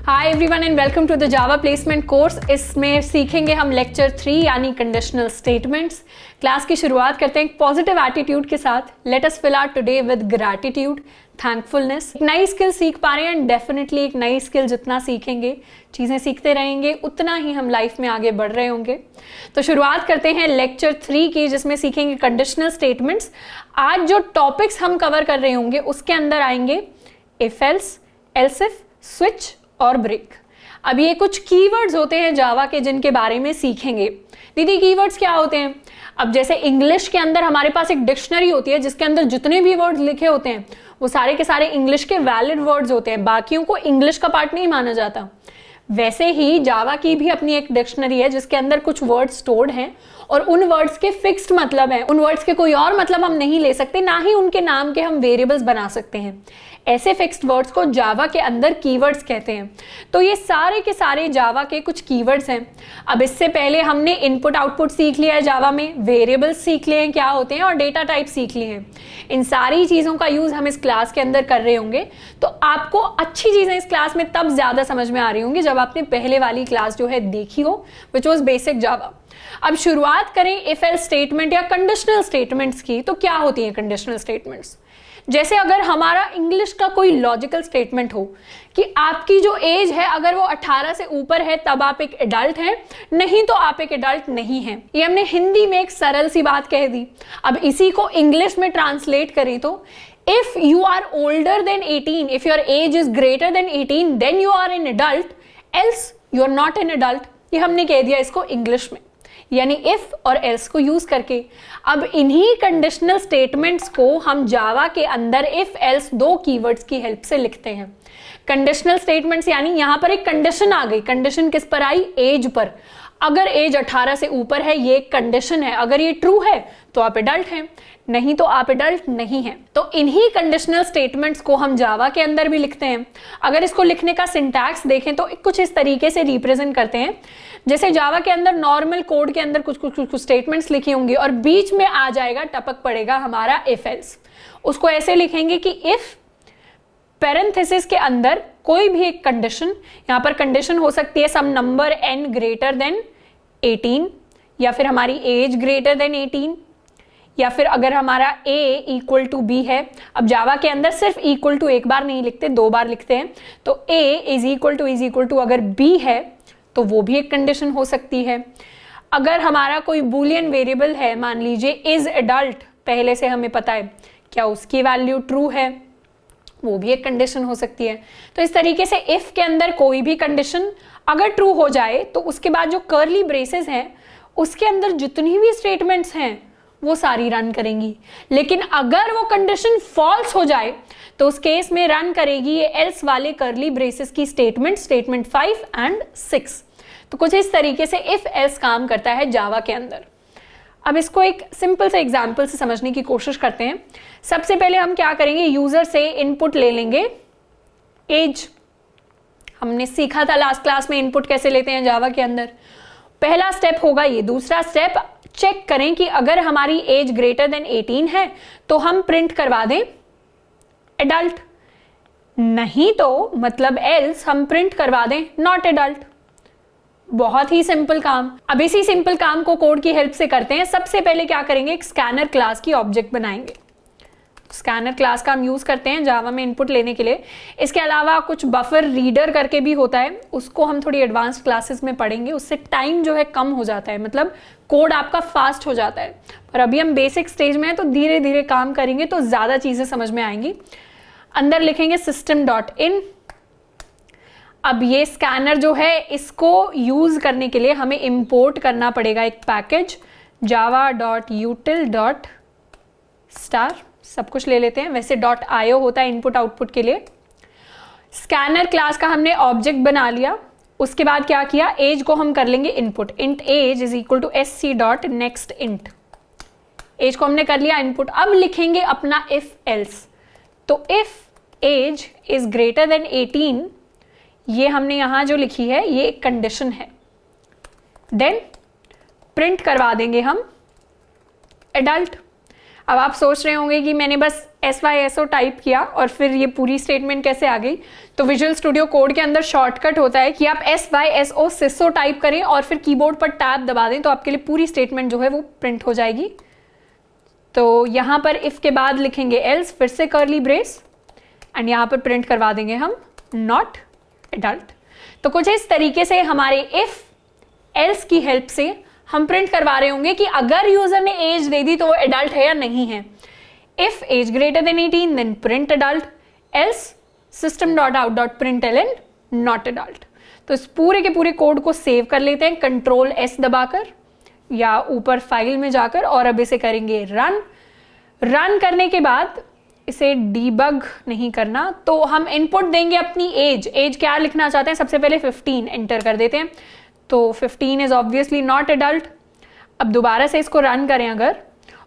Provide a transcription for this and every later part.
Hi everyone and welcome to the Java placement course. इसमें सीखेंगे हम लेक्चर 3 यानी कंडीशनल स्टेटमेंट्स। क्लास की शुरुआत करते हैं एक पॉजिटिव एटीट्यूड के साथ। Let us fill our today with gratitude, thankfulness. एक नई स्किल सीख पा रहे हैं एंड डेफिनेटली एक नई स्किल जितना सीखेंगे, चीज़ें सीखते रहेंगे, उतना ही हम लाइफ में आगे बढ़ रहे होंगे। तो शुरुआत करते हैं लेक्चर 3 की, जिसमें सीखेंगे कंडीशनल स्टेटमेंट्स। आज जो टॉपिक्स हम कवर कर रहे होंगे उसके अंदर आएंगे if else, else if, switch और ब्रेक। अब ये कुछ कीवर्ड्स होते हैं जावा के जिनके बारे में सीखेंगे। दीदी कीवर्ड्स क्या होते हैं? अब जैसे इंग्लिश के अंदर हमारे पास एक डिक्शनरी होती है जिसके अंदर जितने भी वर्ड्स लिखे होते हैं वो सारे के सारे इंग्लिश के वैलिड वर्ड्स होते हैं, बाकियों को इंग्लिश का पार्ट नहीं माना जाता। वैसे ही जावा की भी अपनी एक डिक्शनरी है जिसके अंदर कुछ वर्ड्स स्टोर्ड हैं और उन वर्ड्स के फिक्स्ड मतलब हैं, उन वर्ड्स के कोई और मतलब हम नहीं ले सकते, ना ही उनके नाम के हम वेरिएबल्स बना सकते हैं। ऐसे फिक्स्ड वर्ड्स को जावा के अंदर कीवर्ड्स कहते हैं। तो ये सारे के सारे जावा के कुछ कीवर्ड्स हैं। अब इससे पहले हमने इनपुट आउटपुट सीख लिया है जावा में, वेरिएबल्स सीख लिए हैं क्या होते हैं और डेटा टाइप सीख लिए हैं। इन सारी चीज़ों का यूज़ हम इस क्लास के अंदर कर रहे होंगे। तो आपको अच्छी चीज़ें इस क्लास में तब ज़्यादा समझ में आ रही होंगी जब आपने पहले वाली क्लास जो है देखी हो, विच वॉज बेसिक जावा। अब शुरुआत करें इफ एल्स स्टेटमेंट या कंडीशनल स्टेटमेंट्स की। तो क्या होती है कंडीशनल स्टेटमेंट्स? जैसे अगर हमारा इंग्लिश का कोई लॉजिकल स्टेटमेंट हो कि आपकी जो एज है अगर वो 18 से ऊपर है तब आप एक एडल्ट हैं, नहीं तो आप एक एडल्ट नहीं हैं। ये हमने हिंदी में एक सरल सी बात कह दी। अब इसी को इंग्लिश में ट्रांसलेट करें तो if you are older than 18, if your age is greater than 18, then you are an adult, else you are not an adult. ये हमने कह दिया इसको इंग्लिश में, यानी इफ और एल्स को यूज करके। अब इन्हीं कंडीशनल स्टेटमेंट्स को हम जावा के अंदर इफ एल्स दो कीवर्ड्स की हेल्प से लिखते हैं। कंडीशनल स्टेटमेंट्स यानी यहां पर एक कंडीशन आ गई। कंडीशन किस पर आई? As per. अगर एज 18 से ऊपर है ये एक कंडीशन है, अगर ये ट्रू है तो आप एडल्ट हैं, नहीं तो आप एडल्ट नहीं हैं। तो इन्हीं कंडीशनल स्टेटमेंट्स को हम जावा के अंदर भी लिखते हैं। अगर इसको लिखने का सिंटैक्स देखें तो कुछ इस तरीके से रिप्रेजेंट करते हैं। जैसे जावा के अंदर नॉर्मल कोड के अंदर कुछ स्टेटमेंट्स लिखी होंगी और बीच में आ जाएगा, टपक पड़ेगा हमारा इफ एल्स। उसको ऐसे लिखेंगे कि इफ पैरेंथेसिस के अंदर कोई भी एक कंडीशन, यहां पर कंडीशन हो सकती है सम नंबर n ग्रेटर देन 18, या फिर हमारी एज ग्रेटर देन 18, या फिर अगर हमारा a इक्वल टू b है। अब जावा के अंदर सिर्फ इक्वल टू एक बार नहीं लिखते, दो बार लिखते हैं। तो a इज इक्वल टू अगर b है तो वो भी एक कंडीशन हो सकती है। अगर हमारा कोई बूलियन वेरिएबल है, मान लीजिए इज एडल्ट, पहले से हमें पता है, क्या उसकी वैल्यू ट्रू है, वो भी एक कंडीशन हो सकती है। तो इस तरीके से इफ के अंदर कोई भी कंडीशन अगर ट्रू हो जाए तो उसके बाद जो कर्ली ब्रेसेस हैं उसके अंदर जितनी भी स्टेटमेंट्स हैं वो सारी रन करेंगी। लेकिन अगर वो कंडीशन फॉल्स हो जाए तो उस केस में रन करेगी ये एल्स वाले कर्ली ब्रेसेस की स्टेटमेंट 5 एंड 6। तो कुछ इस तरीके से इफ एल्स काम करता है जावा के अंदर। अब इसको एक सिंपल से एग्जाम्पल से समझने की कोशिश करते हैं। सबसे पहले हम क्या करेंगे, यूजर से इनपुट ले लेंगे एज। हमने सीखा था लास्ट क्लास में इनपुट कैसे लेते हैं जावा के अंदर। पहला स्टेप होगा ये। दूसरा स्टेप, चेक करें कि अगर हमारी एज ग्रेटर देन 18 है तो हम प्रिंट करवा दें एडल्ट, नहीं तो मतलब एल्स हम प्रिंट करवा दें नॉट एडल्ट। बहुत ही सिंपल काम। अब इसी सिंपल काम को कोड की हेल्प से करते हैं। सबसे पहले क्या करेंगे, एक स्कैनर क्लास की ऑब्जेक्ट बनाएंगे। स्कैनर क्लास का हम यूज करते हैं जावा में इनपुट लेने के लिए। इसके अलावा कुछ बफर रीडर करके भी होता है, उसको हम थोड़ी एडवांस क्लासेस में पढ़ेंगे। उससे टाइम जो है कम हो जाता है, मतलब कोड आपका फास्ट हो जाता है। पर अभी हम बेसिक स्टेज में हैं तो धीरे धीरे काम करेंगे तो ज्यादा चीजें समझ में आएंगी। अंदर लिखेंगे system.in। अब ये स्कैनर जो है इसको यूज करने के लिए हमें इंपोर्ट करना पड़ेगा एक पैकेज java.util.star। सब कुछ ले लेते हैं, वैसे .io होता है इनपुट आउटपुट के लिए। स्कैनर क्लास का हमने ऑब्जेक्ट बना लिया। उसके बाद क्या किया, एज को हम कर लेंगे input. Int age is equal to sc.next int। Age को हमने कर लिया इनपुट। अब लिखेंगे अपना इफ एल्स। तो if age is greater than 18, ये हमने यहां जो लिखी है ये एक कंडीशन है। देन प्रिंट करवा देंगे हम एडल्ट। अब आप सोच रहे होंगे कि मैंने बस SYSO टाइप किया और फिर ये पूरी स्टेटमेंट कैसे आ गई, तो विजुअल स्टूडियो कोड के अंदर शॉर्टकट होता है कि आप SYSO सिसो टाइप करें और फिर कीबोर्ड पर टैब दबा दें तो आपके लिए पूरी स्टेटमेंट जो है वो प्रिंट हो जाएगी। तो यहाँ पर इफ के बाद लिखेंगे एल्स, फिर से कर्ली ब्रेस, एंड यहाँ पर प्रिंट करवा देंगे हम नॉट एडल्ट। तो कुछ इस तरीके से हमारे इफ एल्स की हेल्प से हम प्रिंट करवा रहे होंगे कि अगर यूजर ने एज दे दी तो वो एडल्ट है या नहीं है। If age greater than 18 then print adult, else system.out.println not adult. तो इस पूरे के पूरे कोड को सेव कर लेते हैं कंट्रोल S दबाकर या ऊपर फाइल में जाकर, और अब इसे करेंगे रन करने के बाद इसे डीबग नहीं करना, तो हम इनपुट देंगे अपनी एज क्या लिखना चाहते हैं, सबसे पहले 15 एंटर कर देते हैं। तो 15 इज ऑब्वियसली नॉट एडल्ट। अब दोबारा से इसको रन करें अगर,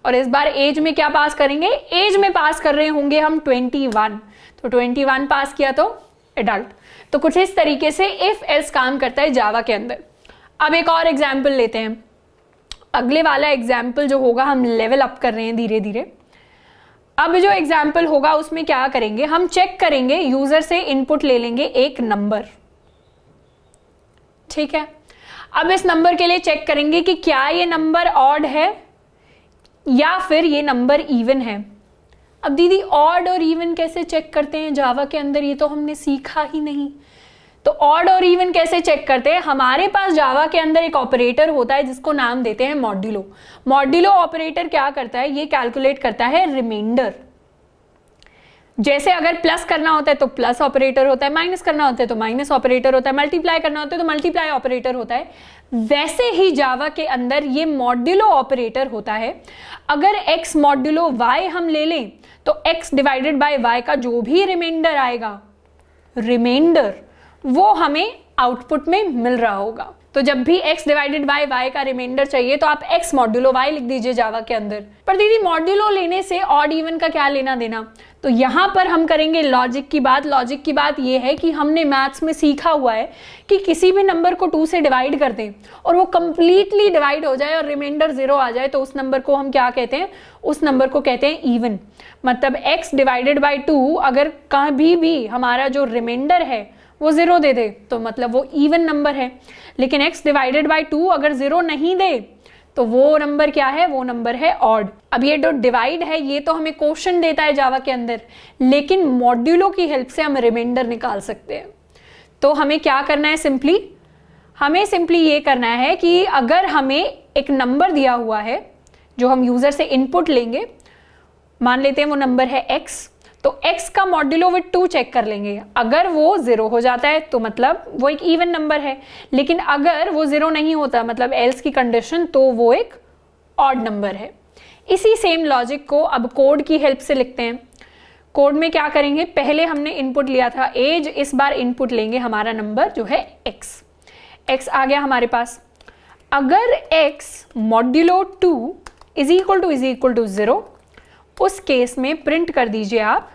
और इस बार एज में क्या पास करेंगे, एज में पास कर रहे होंगे हम 21, तो 21 पास किया तो एडल्ट। तो कुछ इस तरीके से इफ एल्स काम करता है जावा के अंदर। अब एक और एग्जाम्पल लेते हैं। अगले वाला एग्जाम्पल जो होगा, हम लेवल अप कर रहे हैं धीरे धीरे। अब जो एग्जाम्पल होगा उसमें क्या करेंगे, हम चेक करेंगे, यूजर से इनपुट ले लेंगे एक नंबर, ठीक है। अब इस नंबर के लिए चेक करेंगे कि क्या ये नंबर ऑड है या फिर ये नंबर इवन है। अब दीदी ऑड और इवन कैसे चेक करते हैं जावा के अंदर, ये तो हमने सीखा ही नहीं। तो ऑड और इवन कैसे चेक करते हैं, हमारे पास जावा के अंदर एक ऑपरेटर होता है जिसको नाम देते हैं मॉड्यूलो। मॉड्यूलो ऑपरेटर क्या करता है, ये कैलकुलेट करता है रिमाइंडर। जैसे अगर प्लस करना होता है तो प्लस ऑपरेटर होता है, माइनस करना होता है तो माइनस ऑपरेटर होता है, मल्टीप्लाई करना होता है तो मल्टीप्लाई ऑपरेटर होता है। वैसे ही जावा के अंदर ये मॉड्यूलो ऑपरेटर होता है। अगर x मॉड्यूलो y हम ले लें तो x डिवाइडेड बाय y का जो भी रिमाइंडर आएगा, रिमाइंडर वो हमें आउटपुट में मिल रहा होगा। तो जब भी x डिवाइडेड बाय y का रिमाइंडर चाहिए तो आप x मॉड्यूलो y लिख दीजिए जावा के अंदर। पर दीदी मॉड्यूलो लेने से ऑड इवन का क्या लेना देना, तो यहां पर हम करेंगे लॉजिक की बात। लॉजिक की बात यह है कि हमने मैथ्स में सीखा हुआ है कि किसी भी नंबर को 2 से डिवाइड कर दें और वो कंप्लीटली डिवाइड हो जाए और रिमाइंडर 0 आ जाए तो उस नंबर को हम क्या कहते हैं, उस नंबर को कहते हैं इवन। मतलब x डिवाइडेड बाय 2 अगर कभी भी हमारा जो रिमाइंडर है वो 0 दे दे तो मतलब वो इवन नंबर है। लेकिन x डिवाइडेड बाय 2 अगर 0 नहीं दे तो वो नंबर क्या है, वो नंबर है ऑड। अब ये जो डिवाइड है ये तो हमें क्वेश्चन देता है जावा के अंदर, लेकिन मॉड्यूलो की हेल्प से हम रिमाइंडर निकाल सकते हैं। तो हमें क्या करना है, हमें सिंपली ये करना है कि अगर हमें एक नंबर दिया हुआ है जो हम यूजर से इनपुट लेंगे, मान लेते हैं वो नंबर है x, तो x का मॉड्यूलो विद 2 चेक कर लेंगे। अगर वो 0 हो जाता है तो मतलब वो एक इवन नंबर है, लेकिन अगर वो 0 नहीं होता मतलब एल्स की कंडीशन, तो वो एक ऑड नंबर है। इसी सेम लॉजिक को अब कोड की हेल्प से लिखते हैं। कोड में क्या करेंगे, पहले हमने इनपुट लिया था एज, इस बार इनपुट लेंगे हमारा नंबर जो है x आ गया हमारे पास। अगर x modulo 2 is equal to 0, उस केस में प्रिंट कर दीजिए आप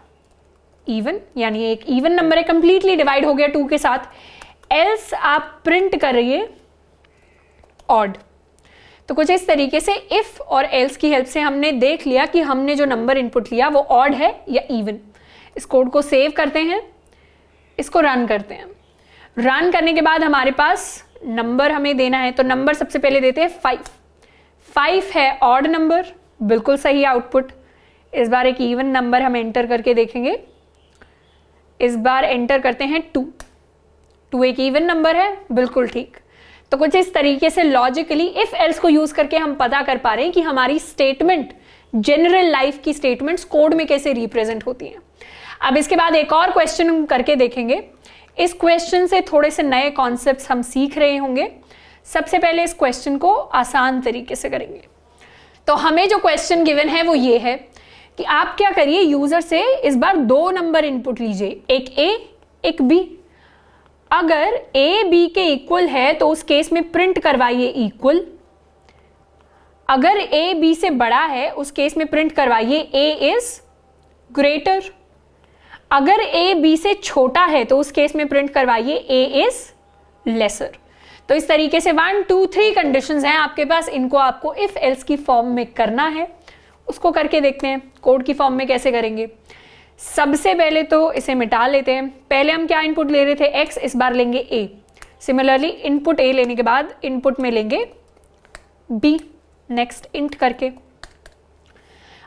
इवन, यानी एक इवन नंबर है, कंप्लीटली डिवाइड हो गया 2 के साथ। एल्स आप प्रिंट करिए ऑड। तो कुछ इस तरीके से इफ और एल्स की हेल्प से हमने देख लिया कि हमने जो नंबर इनपुट लिया वो ऑड है या इवन। इस कोड को सेव करते हैं, इसको रन करते हैं। रन करने के बाद हमारे पास नंबर हमें देना है, तो नंबर सबसे पहले देते हैं 5 है ऑड नंबर, बिल्कुल सही आउटपुट। इस बार एक इवन नंबर हम एंटर करके देखेंगे, इस बार एंटर करते हैं 2 एक इवन नंबर है, बिल्कुल ठीक। तो कुछ इस तरीके से लॉजिकली इफ एल्स को यूज करके हम पता कर पा रहे हैं कि हमारी स्टेटमेंट, जनरल लाइफ की स्टेटमेंट्स कोड में कैसे रिप्रेजेंट होती हैं। अब इसके बाद एक और क्वेश्चन करके देखेंगे। इस क्वेश्चन से थोड़े से नए कॉन्सेप्ट्स हम सीख रहे होंगे। सबसे पहले इस क्वेश्चन को आसान तरीके से करेंगे। तो हमें जो क्वेश्चन गिवन है वो ये है कि आप क्या करिए, यूजर से इस बार 2 नंबर इनपुट लीजिए, एक a एक b। अगर a b के इक्वल है तो उस केस में प्रिंट करवाइए इक्वल। अगर a b से बड़ा है उस केस में प्रिंट करवाइए a इज ग्रेटर। अगर a b से छोटा है तो उस केस में प्रिंट करवाइए a इज लेसर। तो इस तरीके से 1 2 3 कंडीशंस हैं आपके पास, इनको आपको इफ एल्स की फॉर्म में करना है। उसको करके देखते हैं कोड की फॉर्म में कैसे करेंगे। सबसे पहले तो इसे मिटा लेते हैं। पहले हम क्या इनपुट ले रहे थे x, इस बार लेंगे a। सिमिलरली इनपुट a लेने के बाद इनपुट में लेंगे b, नेक्स्ट इंट करके।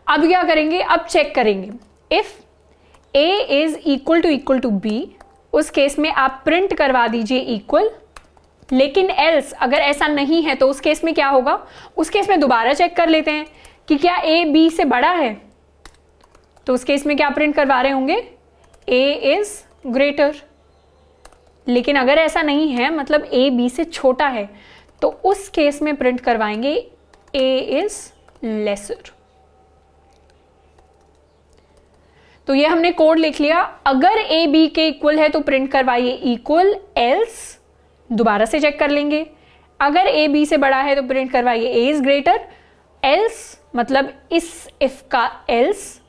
अब क्या करेंगे, अब चेक करेंगे if a is equal to b, उस केस में आप प्रिंट करवा दीजिए इक्वल। लेकिन एल्स अगर ऐसा नहीं है तो उस केस में क्या होगा, उस केस में दोबारा चेक कर लेते हैं कि क्या a b से बड़ा है। तो उस केस में क्या प्रिंट करवा रहे होंगे, a इज ग्रेटर। लेकिन अगर ऐसा नहीं है, मतलब a b से छोटा है, तो उस केस में प्रिंट करवाएंगे a इज लेसर। तो ये हमने कोड लिख लिया। अगर a b के इक्वल है तो प्रिंट करवाइए इक्वल, एल्स दोबारा से चेक कर लेंगे। अगर a b से बड़ा है तो प्रिंट करवाइए a इज ग्रेटर, एल्स मतलब इस इफ का एल्स।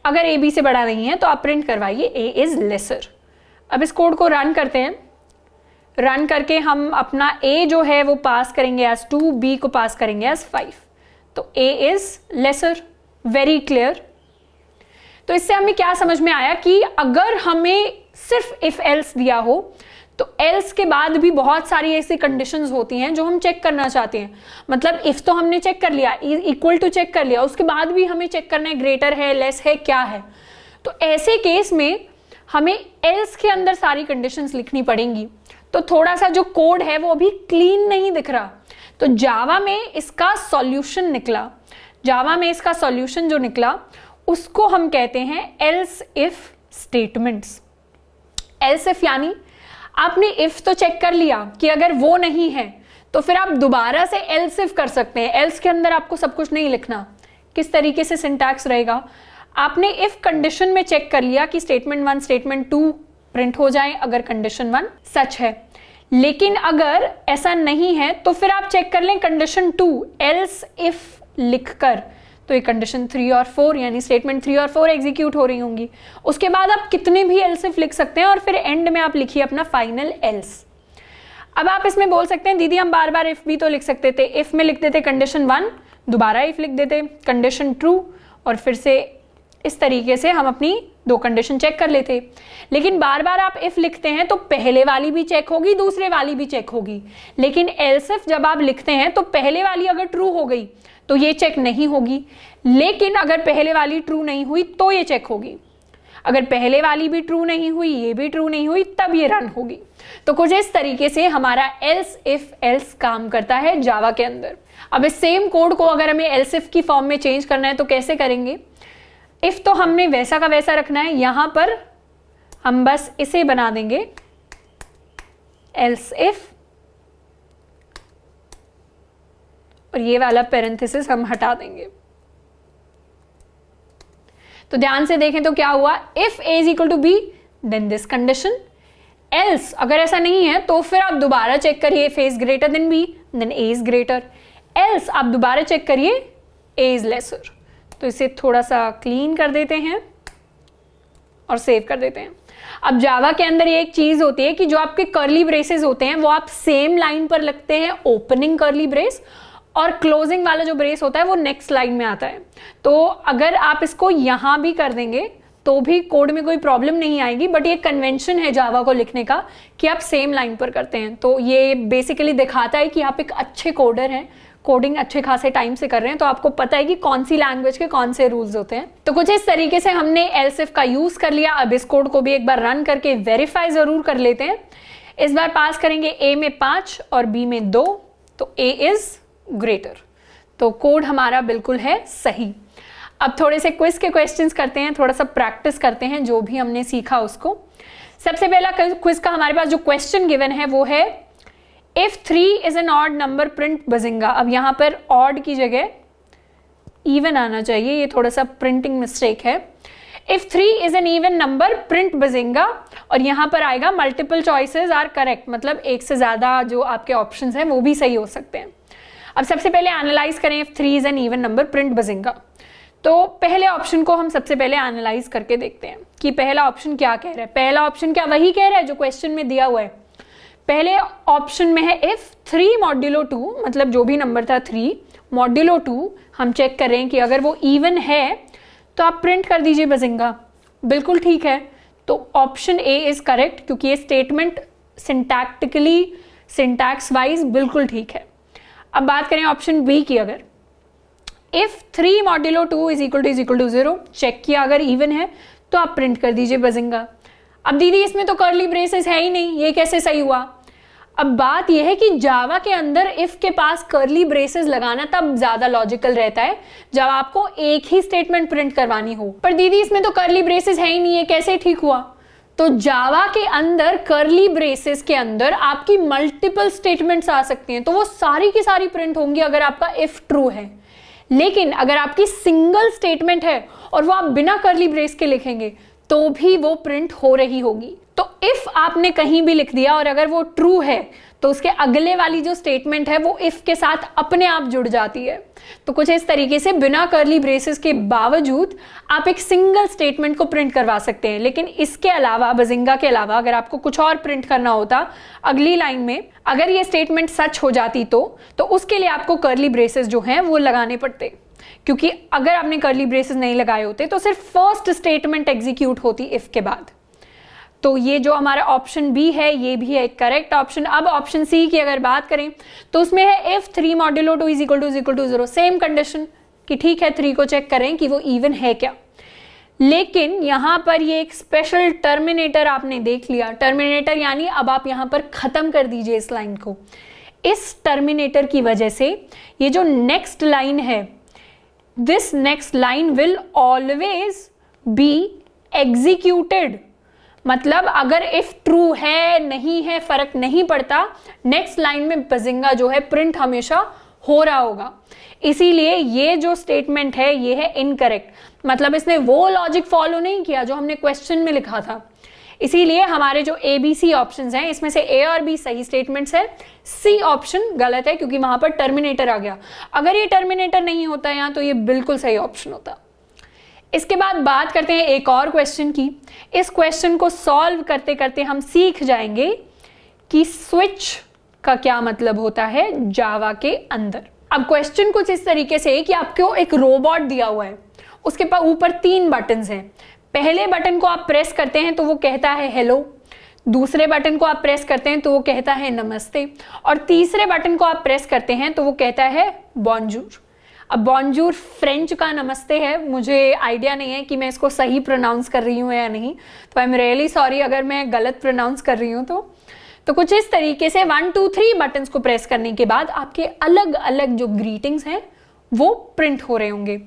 अगर a b से बड़ा नहीं है तो आप प्रिंट करवाइए a इज लेसर। अब इस कोड को रन करते हैं। रन करके हम अपना a जो है वो पास करेंगे एज 2, b को पास करेंगे एज 5। तो a is lesser, very clear. तो इससे हमें क्या समझ में आया कि अगर हमें सिर्फ इफ एल्स दिया हो तो एल्स के बाद भी बहुत सारी ऐसी कंडीशंस होती हैं जो हम चेक करना चाहते हैं। मतलब इफ तो हमने चेक कर लिया, इक्वल टू चेक कर लिया, उसके बाद भी हमें चेक करना है ग्रेटर है, लेस है, क्या है। तो ऐसे केस में हमें एल्स के अंदर सारी कंडीशंस लिखनी पड़ेंगी। तो थोड़ा सा जो कोड है वो अभी क्लीन नहीं दिख रहा। तो जावा में इसका सॉल्यूशन निकला, जावा में इसका सॉल्यूशन जो निकला उसको हम कहते हैं else if statements. Else if यानी आपने इफ तो चेक कर लिया कि अगर वो नहीं है तो फिर आप दोबारा से एल्स इफ कर सकते हैं। एल्स के अंदर आपको सब कुछ नहीं लिखना। किस तरीके से सिंटैक्स रहेगा, आपने इफ कंडीशन में चेक कर लिया कि स्टेटमेंट 1 स्टेटमेंट 2 प्रिंट हो जाए अगर कंडीशन 1 सच है। लेकिन अगर ऐसा नहीं है तो फिर आप चेक कर लें कंडीशन 2 एल्स इफ लिखकर, तो ये कंडीशन 3 और 4 यानी स्टेटमेंट 3 और 4 एग्जीक्यूट हो रही होंगी। उसके बाद आप कितने भी एल्स इफ लिख सकते हैं और फिर एंड में आप लिखिए अपना फाइनल एल्स। अब आप इसमें बोल सकते हैं दीदी हम बार बार इफ भी तो लिख सकते थे। इफ में लिख देते कंडीशन 1, दोबारा इफ लिख देते कंडीशन ट्रू, और फिर से इस तरीके से हम अपनी 2 कंडीशन चेक कर लेते। लेकिन बार बार आप इफ लिखते हैं तो पहले वाली भी चेक होगी, दूसरे वाली भी चेक होगी। लेकिन एल्स इफ जब आप लिखते हैं तो पहले वाली अगर ट्रू हो गई तो ये चेक नहीं होगी, लेकिन अगर पहले वाली ट्रू नहीं हुई तो ये चेक होगी। अगर पहले वाली भी ट्रू नहीं हुई, ये भी ट्रू नहीं हुई, तब ये रन होगी। तो कुछ इस तरीके से हमारा एल्स इफ एल्स काम करता है जावा के अंदर। अब इस सेम कोड को अगर हमें एल्स इफ की फॉर्म में चेंज करना है तो कैसे करेंगे। इफ तो हमने वैसा का वैसा रखना है, यहां पर हम बस इसे बना देंगे एल्स इफ, और ये वाला पैरेंथेसिस हम हटा देंगे। तो ध्यान से देखें तो क्या हुआ, if a is equal to b then this condition. Else अगर ऐसा नहीं है तो फिर आप दोबारा चेक करिए if a is greater than b then a is greater. Else आप दोबारा चेक करिए a इज लेसर। तो इसे थोड़ा सा क्लीन कर देते हैं और सेव कर देते हैं। अब जावा के अंदर ये एक चीज होती है कि जो आपके कर्ली ब्रेसेस होते हैं वो आप सेम लाइन पर लगते हैं, ओपनिंग कर्ली ब्रेस, और क्लोजिंग वाला जो ब्रेस होता है वो नेक्स्ट लाइन में आता है। तो अगर आप इसको यहां भी कर देंगे तो भी कोड में कोई प्रॉब्लम नहीं आएगी, बट ये कन्वेंशन है जावा को लिखने का कि आप सेम लाइन पर करते हैं। तो ये बेसिकली दिखाता है कि आप एक अच्छे कोडर हैं, कोडिंग अच्छे खासे टाइम से कर रहे हैं, तो आपको पता है कि कौन सी लैंग्वेज के कौन से रूल्स होते हैं। तो कुछ इस तरीके से हमने एल्स इफ का यूज कर लिया। अब इस कोड को भी एक बार रन करके वेरीफाई जरूर कर लेते हैं। इस बार पास करेंगे a में 5 और b में 2, तो a इज ग्रेटर। तो कोड हमारा बिल्कुल है सही। अब थोड़े से क्विज के क्वेश्चंस करते हैं, थोड़ा सा प्रैक्टिस करते हैं जो भी हमने सीखा उसको। सबसे पहला क्विज का हमारे पास जो क्वेश्चन गिवन है वो है if 3 is an odd number print Bazinga. अब यहां पर ऑड की जगह इवन आना चाहिए, ये थोड़ा सा प्रिंटिंग मिस्टेक है। If 3 is an even number print Bazinga, और यहां पर आएगा मल्टीपल चॉइसेस आर करेक्ट, मतलब एक से ज्यादा जो आपके ऑप्शंस हैं वो भी सही हो सकते हैं। अब सबसे पहले एनालाइज करें if 3 is an even number print Bazinga. तो पहले ऑप्शन को हम सबसे पहले एनालाइज करके देखते हैं कि पहला ऑप्शन क्या कह रहा है। पहला ऑप्शन क्या वही कह रहा है जो क्वेश्चन में दिया हुआ है। पहले ऑप्शन में है इफ 3 मॉड्यूलो 2, मतलब जो भी नंबर था 3 मॉड्यूलो 2 हम चेक कर रहे हैं कि अगर वो इवन है तो आप प्रिंट कर दीजिए बजिंगा। बिल्कुल ठीक है, तो ऑप्शन ए इज करेक्ट, क्योंकि ये स्टेटमेंट सिंटैक्टिकली सिंटैक्स वाइज बिल्कुल ठीक है। अब बात करें ऑप्शन बी की, अगर if 3 modulo 2 is equal to 0, check किया अगर इवन है तो आप प्रिंट कर दीजिए बजिंगा। अब दीदी इसमें तो कर्ली ब्रेसेस है ही नहीं, ये कैसे सही हुआ? अब बात यह है कि जावा के अंदर इफ के पास कर्ली ब्रेसेस लगाना तब ज्यादा लॉजिकल रहता है जब आपको एक ही स्टेटमेंट प्रिंट करवानी हो। पर दीदी इसमें तो कर्ली ब्रेसेस है ही नहीं है, कैसे ठीक हुआ? तो जावा के अंदर कर्ली ब्रेसेस के अंदर आपकी मल्टीपल स्टेटमेंट्स आ सकती हैं, तो वो सारी की सारी प्रिंट होंगी अगर आपका इफ ट्रू है। लेकिन अगर आपकी सिंगल स्टेटमेंट है और वो आप बिना कर्ली ब्रेस के लिखेंगे तो भी वो प्रिंट हो रही होगी। तो इफ आपने कहीं भी लिख दिया और अगर वो ट्रू है तो उसके अगले वाली जो स्टेटमेंट है वो इफ के साथ अपने आप जुड़ जाती है। तो कुछ इस तरीके से बिना कर्ली ब्रेसेस के बावजूद आप एक सिंगल स्टेटमेंट को प्रिंट करवा सकते हैं। लेकिन इसके अलावा, बजिंगा के अलावा, अगर आपको कुछ और प्रिंट करना होता अगली लाइन में, अगर ये स्टेटमेंट सच हो जाती तो उसके लिए आपको कर्ली ब्रेसेस जो हैं वो लगाने पड़ते, क्योंकि अगर आपने कर्ली ब्रेसेस नहीं लगाए होते तो सिर्फ फर्स्ट स्टेटमेंट एग्जीक्यूट होती इफ के बाद। तो ये जो हमारा ऑप्शन बी है ये भी है एक करेक्ट ऑप्शन। अब ऑप्शन सी की अगर बात करें तो उसमें है if 3 modulo 2 is equal to 0, same condition कि ठीक है 3 को चेक करें कि वो इवन है क्या। लेकिन यहां पर ये एक स्पेशल टर्मिनेटर आपने देख लिया। टर्मिनेटर यानी अब आप यहां पर खत्म कर दीजिए इस लाइन को। इस टर्मिनेटर की वजह से ये जो नेक्स्ट लाइन है, this next line will always be executed. मतलब अगर इफ ट्रू है नहीं है फर्क नहीं पड़ता, नेक्स्ट लाइन में बजिंगा जो है प्रिंट हमेशा हो रहा होगा। इसीलिए ये जो स्टेटमेंट है ये है इनकरेक्ट, मतलब इसने वो लॉजिक फॉलो नहीं किया जो हमने क्वेश्चन में लिखा था। इसीलिए हमारे जो ए बी सी ऑप्शंस हैं इसमें से ए और बी सही स्टेटमेंट्स है, सी ऑप्शन गलत है क्योंकि वहां पर टर्मिनेटर आ गया। अगर ये टर्मिनेटर नहीं होता यहाँ तो ये बिल्कुल सही ऑप्शन होता। इसके बाद बात करते हैं एक और क्वेश्चन की। इस क्वेश्चन को सॉल्व करते करते हम सीख जाएंगे कि स्विच का क्या मतलब होता है जावा के अंदर। अब क्वेश्चन कुछ इस तरीके से है कि आपको एक रोबोट दिया हुआ है, उसके पास ऊपर 3 बटन्स हैं। पहले बटन को आप प्रेस करते हैं तो वो कहता है हेलो, दूसरे बटन को आप प्रेस करते हैं तो वो कहता है नमस्ते, और तीसरे बटन को आप प्रेस करते हैं तो वो कहता है बॉन्जूर। अब बॉन्जूर फ्रेंच का नमस्ते है, मुझे आइडिया नहीं है कि मैं इसको सही प्रोनाउंस कर रही हूँ या नहीं, तो आई एम रियली सॉरी अगर मैं गलत प्रोनाउंस कर रही हूँ तो कुछ इस तरीके से 1 2 3 बटन्स को प्रेस करने के बाद आपके अलग अलग जो ग्रीटिंग्स हैं वो प्रिंट हो रहे होंगे।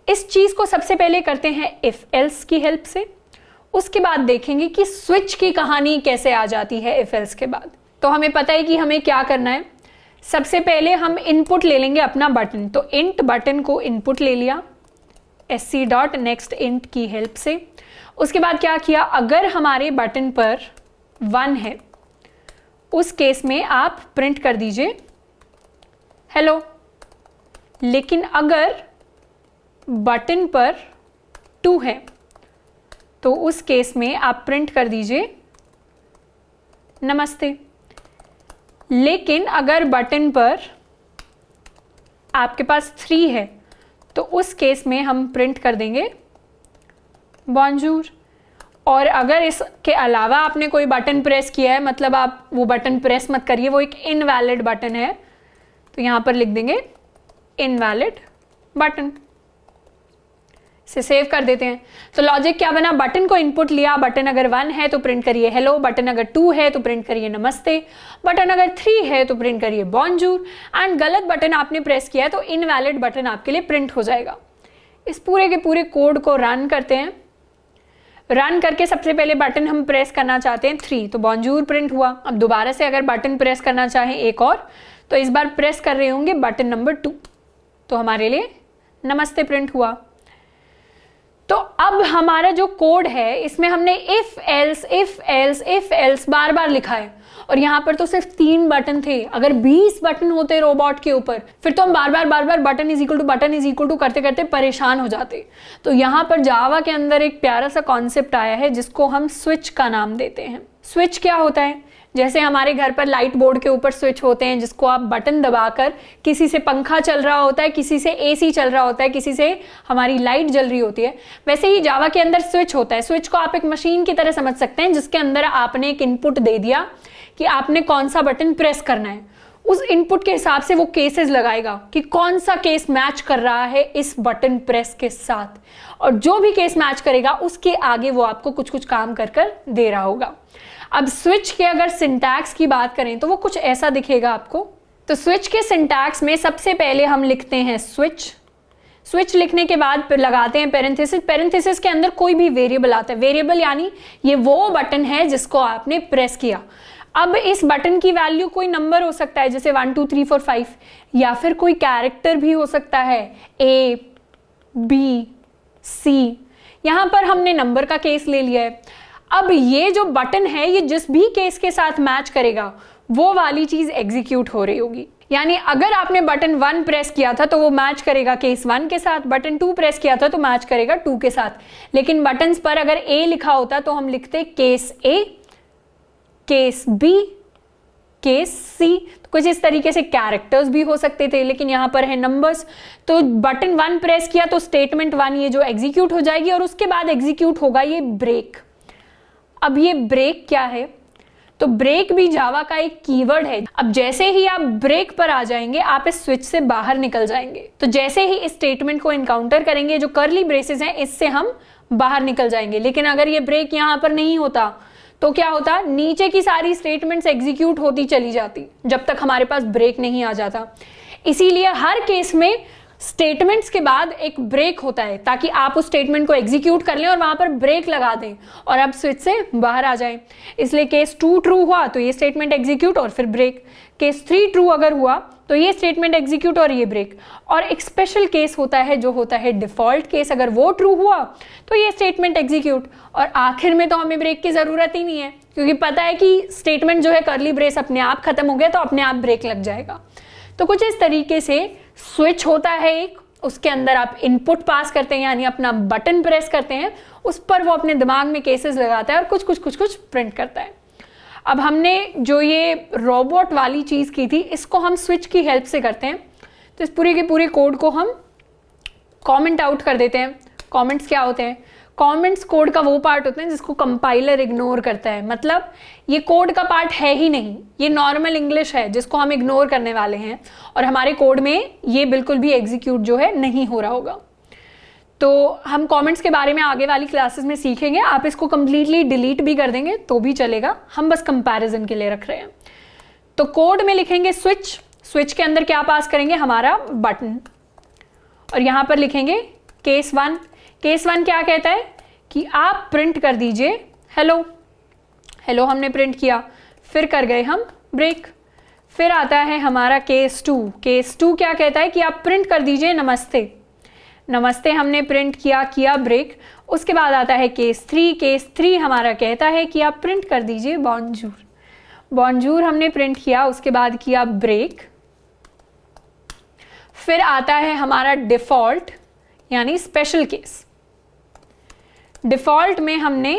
इस चीज को सबसे पहले करते हैं इफ एल्स की हेल्प से, उसके बाद देखेंगे कि स्विच की कहानी कैसे आ जाती है इफ एल्स के बाद। तो हमें पता है कि हमें क्या करना है। सबसे पहले हम इनपुट ले लेंगे अपना बटन, तो इंट बटन को इनपुट ले लिया sc.next int की हेल्प से। उसके बाद क्या किया, अगर हमारे बटन पर 1 है उस केस में आप प्रिंट कर दीजिए हेलो। लेकिन अगर बटन पर 2 है तो उस केस में आप प्रिंट कर दीजिए नमस्ते। लेकिन अगर बटन पर आपके पास 3 है तो उस केस में हम प्रिंट कर देंगे बॉन्जूर। और अगर इसके अलावा आपने कोई बटन प्रेस किया है, मतलब आप वो बटन प्रेस मत करिए, वो एक इनवैलिड बटन है, तो यहां पर लिख देंगे इनवैलिड बटन। से सेव कर देते हैं। तो लॉजिक क्या बना, बटन को इनपुट लिया, बटन अगर 1 है तो प्रिंट करिए हेलो, बटन अगर 2 है तो प्रिंट करिए नमस्ते, बटन अगर 3 है तो प्रिंट करिए बॉन्जूर, एंड गलत बटन आपने प्रेस किया है तो इनवैलिड बटन आपके लिए प्रिंट हो जाएगा। इस पूरे के पूरे कोड को रन करते हैं। रन करके सबसे पहले बटन हम प्रेस करना चाहते हैं 3, तो बॉन्जूर प्रिंट हुआ। अब दोबारा से अगर बटन प्रेस करना चाहें एक और, तो इस बार प्रेस कर रहे होंगे बटन नंबर 2, तो हमारे लिए नमस्ते प्रिंट हुआ। तो अब हमारा जो कोड है इसमें हमने इफ एल्स बार बार लिखा है, और यहां पर तो सिर्फ 3 बटन थे। अगर 20 बटन होते रोबोट के ऊपर फिर तो हम बार बार बटन इज इक्वल टू करते करते परेशान हो जाते। तो यहां पर जावा के अंदर एक प्यारा सा कॉन्सेप्ट आया है जिसको हम स्विच का नाम देते हैं। स्विच क्या होता है, जैसे हमारे घर पर लाइट बोर्ड के ऊपर स्विच होते हैं जिसको आप बटन दबाकर, किसी से पंखा चल रहा होता है, किसी से एसी चल रहा होता है, किसी से हमारी लाइट जल रही होती है, वैसे ही जावा के अंदर स्विच होता है। स्विच को आप एक मशीन की तरह समझ सकते हैं जिसके अंदर आपने एक इनपुट दे दिया कि आपने कौन सा बटन प्रेस करना है। उस इनपुट के हिसाब से वो केसेस लगाएगा कि कौन सा केस मैच कर रहा है इस बटन प्रेस के साथ, और जो भी केस मैच करेगा उसके आगे वो आपको कुछ कुछ काम कर कर दे रहा होगा। अब स्विच के अगर सिंटैक्स की बात करें तो वो कुछ ऐसा दिखेगा आपको। तो स्विच के सिंटैक्स में सबसे पहले हम लिखते हैं स्विच। स्विच लिखने के बाद फिर लगाते हैं पेरेंथेसिस। पेरेंथेसिस के अंदर कोई भी वेरिएबल आता है। वेरिएबल यानी ये वो बटन है जिसको आपने प्रेस किया। अब इस बटन की वैल्यू कोई नंबर हो सकता है जैसे 1 2 3 4 5, या फिर कोई कैरेक्टर भी हो सकता है A B C। यहां पर हमने नंबर का केस ले लिया है। अब ये जो बटन है ये जिस भी केस के साथ मैच करेगा वो वाली चीज एग्जीक्यूट हो रही होगी। यानी अगर आपने बटन 1 प्रेस किया था तो वो मैच करेगा केस 1 के साथ, बटन 2 प्रेस किया था तो मैच करेगा 2 के साथ। लेकिन बटन्स पर अगर A लिखा होता तो हम लिखते case A, case B, case C। तो कुछ इस तरीके से कैरेक्टर्स भी हो सकते थे, लेकिन यहां पर है नंबर्स। तो बटन 1 प्रेस किया तो स्टेटमेंट 1 ये जो एग्जीक्यूट हो जाएगी, और उसके बाद एग्जीक्यूट होगा ये ब्रेक। अब ये ब्रेक क्या है? तो ब्रेक भी जावा का एक कीवर्ड है। अब जैसे ही आप ब्रेक पर आ जाएंगे आप इस स्विच से बाहर निकल जाएंगे। तो जैसे ही इस स्टेटमेंट को इनकाउंटर करेंगे, जो कर्ली ब्रेसेस हैं, इससे हम बाहर निकल जाएंगे। लेकिन अगर ये ब्रेक यहां पर नहीं होता तो क्या होता? नीचे की सारी स्टेटमेंट्स एग्जीक्यूट होती चली जाती जब तक हमारे पास ब्रेक नहीं आ जाता। इसीलिए हर केस में स्टेटमेंट्स के बाद एक ब्रेक होता है ताकि आप उस स्टेटमेंट को एग्जीक्यूट कर लें और वहां पर ब्रेक लगा दें और आप स्विच से बाहर आ जाएं। इसलिए केस 2 ट्रू हुआ तो ये स्टेटमेंट एग्जीक्यूट और फिर ब्रेक। केस 3 ट्रू अगर हुआ तो ये स्टेटमेंट एग्जीक्यूट और ये ब्रेक। और एक स्पेशल केस होता है जो होता है डिफॉल्ट केस। अगर वो ट्रू हुआ तो ये स्टेटमेंट एग्जीक्यूट, और आखिर में तो हमें ब्रेक की जरूरत ही नहीं है क्योंकि पता है कि स्टेटमेंट जो है कर्ली ब्रेस अपने आप खत्म हो गया तो अपने आप ब्रेक लग जाएगा। तो कुछ इस तरीके से स्विच होता है एक, उसके अंदर आप इनपुट पास करते हैं यानी अपना बटन प्रेस करते हैं, उस पर वो अपने दिमाग में केसेस लगाता है और कुछ कुछ कुछ कुछ प्रिंट करता है। अब हमने जो ये रोबोट वाली चीज की थी इसको हम स्विच की हेल्प से करते हैं। तो इस पूरे के पूरे कोड को हम कमेंट आउट कर देते हैं। कमेंट्स क्या होते हैं? कमेंट्स कोड का वो पार्ट होता है जिसको कंपाइलर इग्नोर करता है। मतलब ये कोड का पार्ट है ही नहीं, ये नॉर्मल इंग्लिश है जिसको हम इग्नोर करने वाले हैं और हमारे कोड में ये बिल्कुल भी एग्जीक्यूट जो है नहीं हो रहा होगा। तो हम कमेंट्स के बारे में आगे वाली क्लासेस में सीखेंगे। आप इसको कंप्लीटली डिलीट भी कर देंगे तो भी चलेगा, हम बस कंपैरिजन के लिए रख रहे हैं। तो कोड में लिखेंगे स्विच। स्विच के अंदर क्या पास करेंगे? हमारा बटन। और यहां पर लिखेंगे केस 1। केस 1 क्या कहता है कि आप प्रिंट कर दीजिए हेलो। हेलो हमने प्रिंट किया, फिर कर गए हम ब्रेक। फिर आता है हमारा केस 2। केस 2 क्या कहता है कि आप प्रिंट कर दीजिए नमस्ते। नमस्ते हमने प्रिंट किया ब्रेक। उसके बाद आता है केस 3। केस 3 हमारा कहता है कि आप प्रिंट कर दीजिए बॉन्जूर। बॉन्जूर हमने प्रिंट किया, उसके बाद किया ब्रेक। फिर आता है हमारा डिफॉल्ट यानी स्पेशल केस। डिफॉल्ट में हमने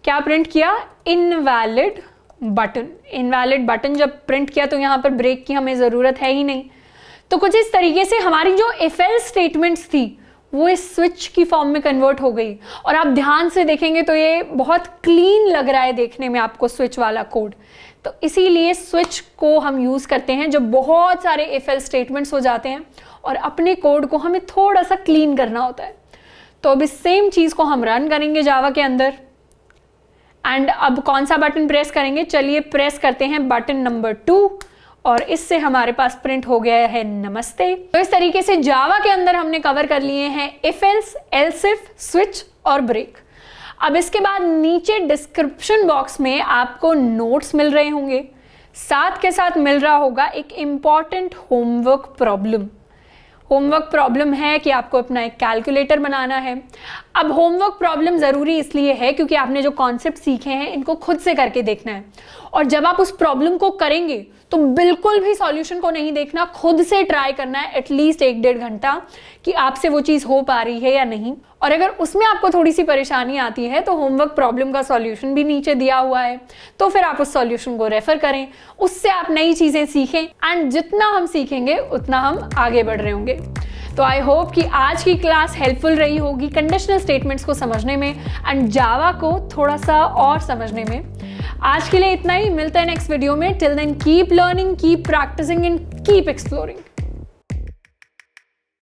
क्या प्रिंट किया? Invalid button. इनवैलिड बटन जब प्रिंट किया तो यहां पर ब्रेक की हमें जरूरत है ही नहीं। तो कुछ इस तरीके से हमारी जो इफ एल्स स्टेटमेंट्स थी वो इस स्विच की फॉर्म में कन्वर्ट हो गई। और आप ध्यान से देखेंगे तो ये बहुत क्लीन लग रहा है देखने में आपको स्विच वाला कोड। तो इसीलिए स्विच को हम यूज करते हैं जब बहुत सारे इफ एल्स स्टेटमेंट्स हो जाते हैं और अपने कोड को हमें थोड़ा सा क्लीन करना होता है। तो अब इस सेम चीज को हम रन करेंगे जावा के अंदर। एंड अब कौन सा बटन प्रेस करेंगे? चलिए प्रेस करते हैं बटन नंबर 2 और इससे हमारे पास प्रिंट हो गया है नमस्ते। तो इस तरीके से जावा के अंदर हमने कवर कर लिए हैं if else, else if, switch और ब्रेक। अब इसके बाद नीचे डिस्क्रिप्शन बॉक्स में आपको नोट्स मिल रहे होंगे, साथ के साथ मिल रहा होगा एक important homework problem. Homework problem है कि आपको अपना एक कैलकुलेटर बनाना है। अब होमवर्क प्रॉब्लम ज़रूरी इसलिए है क्योंकि आपने जो कॉन्सेप्ट सीखे हैं इनको खुद से करके देखना है और जब आप उस प्रॉब्लम को करेंगे तो बिल्कुल भी सॉल्यूशन को नहीं देखना, खुद से ट्राई करना है एटलीस्ट 1-1.5 घंटा कि आपसे वो चीज़ हो पा रही है या नहीं। और अगर उसमें आपको थोड़ी सी परेशानी आती है तो होमवर्क प्रॉब्लम का सॉल्यूशन भी नीचे दिया हुआ है, तो फिर आप उस सॉल्यूशन को रेफर करें, उससे आप नई चीज़ें सीखें एंड जितना हम सीखेंगे उतना हम आगे बढ़ रहे होंगे। तो आई होप कि आज की क्लास हेल्पफुल रही होगी कंडीशनल स्टेटमेंट्स को समझने में एंड जावा को थोड़ा सा और समझने में। आज के लिए इतना ही, मिलते हैं नेक्स्ट वीडियो में। Till then keep learning, keep practising and keep exploring.